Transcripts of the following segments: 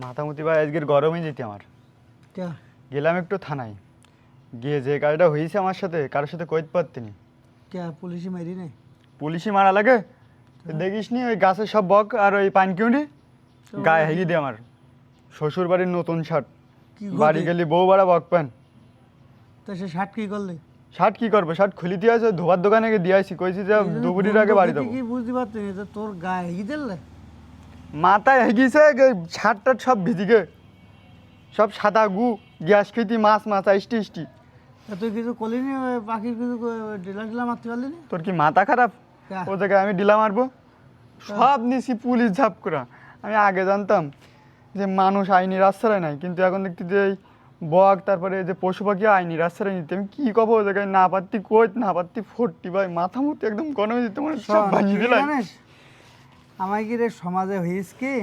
মাথামুতি ভাই আজকের গরমই যেতে আমার গেলাম একটু থানায় গিয়ে যে কাজটা হয়েছে আমার সাথে কারোর সাথে কইতে পারতিনি। পুলিশে মারি নাই? পুলিশই মারা লাগে দেখিস নি ওই গাছের সব বক আর ওই পানকিউনি গায়ে হেগি দিয়ে আমার শ্বশুর বাড়ির নতুন শার্ট বাড়ি গেলি বউ বাড়া বক পান। তো সে শার্ট কি করলে? শার্ট কি করবো শার্ট খুলি দিয়ে আছে ধোবার দোকানে গিয়ে দিয়ে আসি কইছি যে দুপুরের আগে বাড়ি যাবো। কি বুঝতে পারছি না তোর গায়ে হেগি দিলে মাথায় হেগিছে শার্ট টাট সব ভিজিগে সব সাদা গু গ্যাস খেতি মাছ মাছ ইষ্টি ইষ্টি। তুই কিছু করলিনি? পাখির কিছু ডিলা ডিলা মারতে পারলি না? তোর কি মাথা খারাপ? ও জায়গায় আমি ডিলা মারবো? সব নিছি পুলিশ ঝাপ করা। আমি আগে জানতাম যে মানুষ আইনের আশ্রয় নাই, কিন্তু এখন দেখতে যে এই বক তারপরে যে পশু পাখি আইনের আশ্রয় নিতে আমি কি কব? ও জায়গায় না পারতি কই না পারতি ফোরটি ভাই মাথা মুতি একদম গরমে দিতে মানে সব ভাঙিয়ে দিলাম। জানিস আমায় কি রে সমাজে হইস কি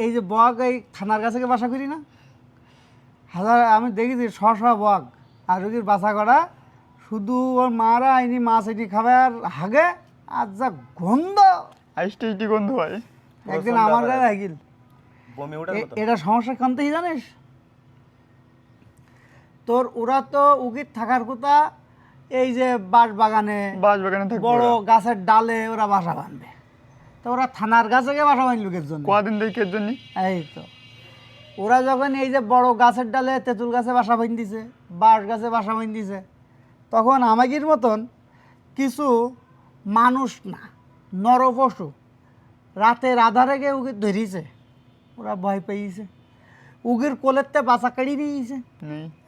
এই যে বক এই থানার কাছে বাসা করি না হাজার আমি দেখেছি শ বক আর রুগীর বাসা করা শুধু ওর মারা আইনি মাছ এটি খাবে আর হাগে আর যা গন্ধ আইসটি ইটি গন্ধ ভাই একদিন আমার গায়ে হাগিল। এটা সমস্যা কানতেই জানিস তোর ওরা তো উগির থাকার কথা এই যে বাঁশবাগানে বড় গাছের ডালে ওরা বাসা বাঁধবে, তো ওরা থানার কাছে গিয়ে বাসা বাঁধল লোকের জন্য কদিন দেখে জন্য। এই তো ওরা যখন এই যে বড় গাছের ডালে তেঁতুল গাছে বাসা বাঁধিছে বাঁশ গাছে বাসা বাঁধিছে তখন আমাগির মতন কিছু মানুষ না নরপশু রাতের আধারে গিয়ে উগির ধরিছে, ওরা ভয় পেয়েছে উগির কোলেরতে বাসা কাড়ি দিয়েছে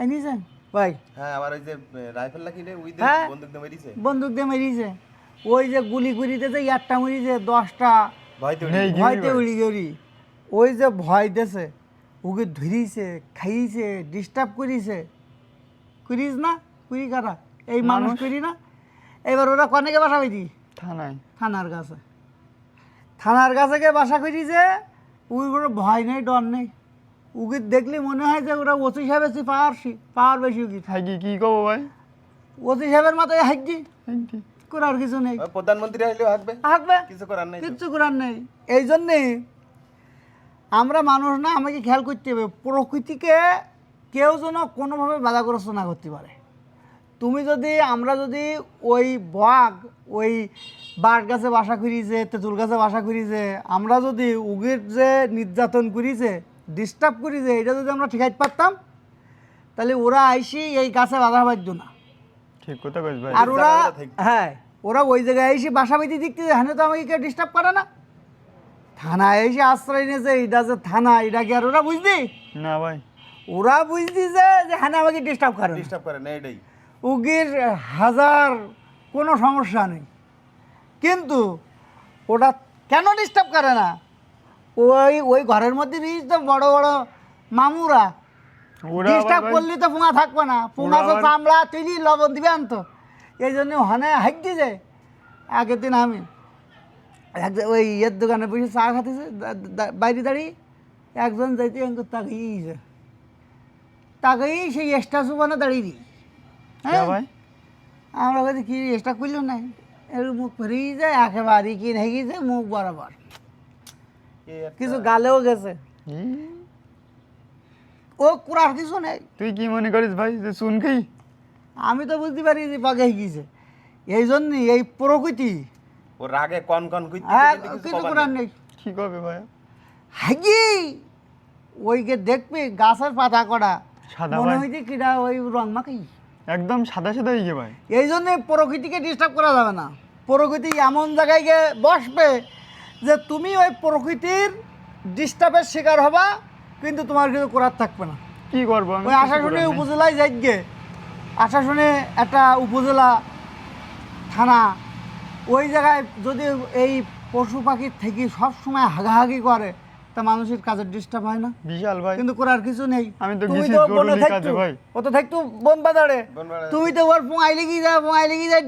নিয়েছেন ভাই। হ্যাঁ আবার ওই যে রাইফেল লাগিয়ে ওই বন্দুক দিয়ে মেরেছে, বন্দুক দিয়ে মেরেছে ওই যে গুলি গুলিতে যে একটা মরিছে 10টা ভয়তে উড়ি গড়ি ওই যে ভয় দেছে ওকে ধরিছে খাইছে ডিস্টার্ব করিছে করিস না করি কারা এই মানুষ করি না। এবার ওরা কনেকে বাসা করি থানায় থানার কাছে গিয়ে বাসা করিছে ওই কোনো ভয় নেই ডর নেই উকি দেখলে মনে হয় যে ওরা ওসি সাহেব বেশি পাওয়ার বেশি উকি হাইকি কি কব ভাই ওসি সাহেবের মাথায় হাইকি করার কিছু নেই, প্রধানমন্ত্রী আসলেও হাঁকবে কিছু করার নেই। এই জন্যে আমরা মানুষ না আমাকে খেয়াল করতে হবে প্রকৃতিকে কেউ যেন কোনোভাবে বাধাগ্রস্ত না করতে পারে। আমরা যদি ওই বক ওই বাঁশ গাছে বাসা করিছে তেঁতুল গাছে বাসা করিছে আমরা যদি উগের যে নির্যাতন করিছে ডিস্টার্ব করিছে এটা যদি আমরা ঠিকাইতে পারতাম তাহলে ওরা আইসি এই গাছে বাধা বাঁধত না। ঠিক কথা কইস ভাই। আর ওরা ওই জায়গায় এসে বাসা বাঁধি দেখতে হ্যাঁ তো আমাকে কেউ ডিস্টার্ব করে না, থানায় এসে আশ্রয় নিয়েছে এটা যে থানা এটা কি আর ওরা বুঝলি না ভাই ওরা বুঝলি যে হ্যাঁ আমাকে ডিস্টার্ব করে না এটাই উগির হাজার কোনো সমস্যা নেই, কিন্তু ওটা কেন ডিস্টার্ব করে না ওই ঘরের মধ্যে তো বড় বড় মামুরা ডিস্টার্ব করলে তো পোঙা থাকবে না, পোঙা তো চামড়া তুলি লবণ দিবে আনতো এই জন্য হনে হাইক যে আগের দিন আমি ওই ইয়ের দোকানে বসে চা খাতেছে বাইরে দাঁড়িয়ে একজন যাইতে তাকেই সেই স্ট্যাচু বানা দাঁড়িয়ে দিই। হ্যাঁ ভাই আমরা বলছি কি এক্সট্রা করলো না এর মুখ ফেরিয়ে যায় একেবারে কি রেগে যায় মুখ বরাবর কিছু গালেও গেছে ও কুড়ার কিছু নেই। তুই কি মনে করিস ভাই যে শুন খাই? আমি তো বুঝতে পারি যে বাঘে গিয়েছে এই জন্যই এই প্রকৃতি ওর রাগে কন কিছু করার নেই। কি করবে ভাই হাগি ওইকে দেখবি গাছের পাতা করা সাদা মনে হইছে কিনা ওই রং মাখাই একদম সাদা সাদা হয়ে ভাই। এই জন্যে প্রকৃতিকে ডিস্টার্ব করা যাবে না, প্রকৃতি এমন জায়গায় গিয়ে বসবে যে তুমি ওই প্রকৃতির ডিস্টার্বের শিকার হবা কিন্তু তোমার কিছু করার থাকবে না। কি করবো ওই আশাশুনি উপজেলায় যাই গে আশাশুনি একটা উপজেলা থানা ওই জায়গায় যদি এই পশু পাখির থেকে সবসময় হাগাহাগি করে তা মানুষের কাজের ডিস্টার্ব হয় না বিশাল ভাই, কিন্তু করার কিছু নেই। আমি তো গেছি জরুরি কাজে ভাই ও তো থাকতো বন বাজারে তুমি তো ওর পোঙাই লেগে যাও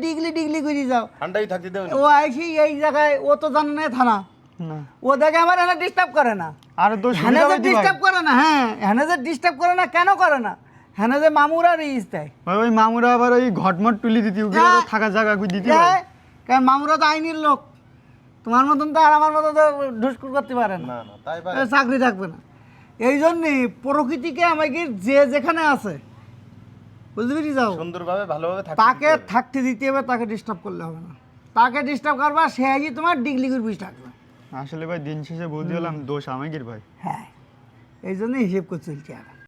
ডিগলি করে যাও ঠান্ডাই থাকতে দেবে ও আইসি এই জায়গায় ও তো জানে না থানা না ও দেখে আমার এখানে ডিস্টার্ব করে না আর তো ডিস্টার্ব করে না। হ্যাঁ এখানে যে ডিস্টার্ব করে না কেন করে না এখানে যে মামুরা রিস দেয় ভাই ওই মামুরা আবার ওই ঘটমট তুলি দিতি থাকা জায়গা কই দিতি কারণ মামুরা তো আইনের লোক তোমার মতন তো আর আমার মতো তো ঢুসকুর করতে পারে না, না না তাই পারে। চাকরি থাকবে না। এই জন্যই প্রকৃতিকে আমাকে যে যেখানে আছে, বুঝতে পেরে যাও, সুন্দরভাবে ভালোভাবে থাকতে তাকে দিতে হবে। থাকতে দিতে হবে, তাকে ডিস্টার্ব করলে হবে না। তাকে ডিস্টার্ব করবা, সে আগে তোমার ডিগলি করে বিষ থাকবে। আসলে ভাই দিন শেষে বুঝতে হলাম দোষ আমাকেই ভাই। হ্যাঁ, এই জন্যই হিসেব করে চলছে আর।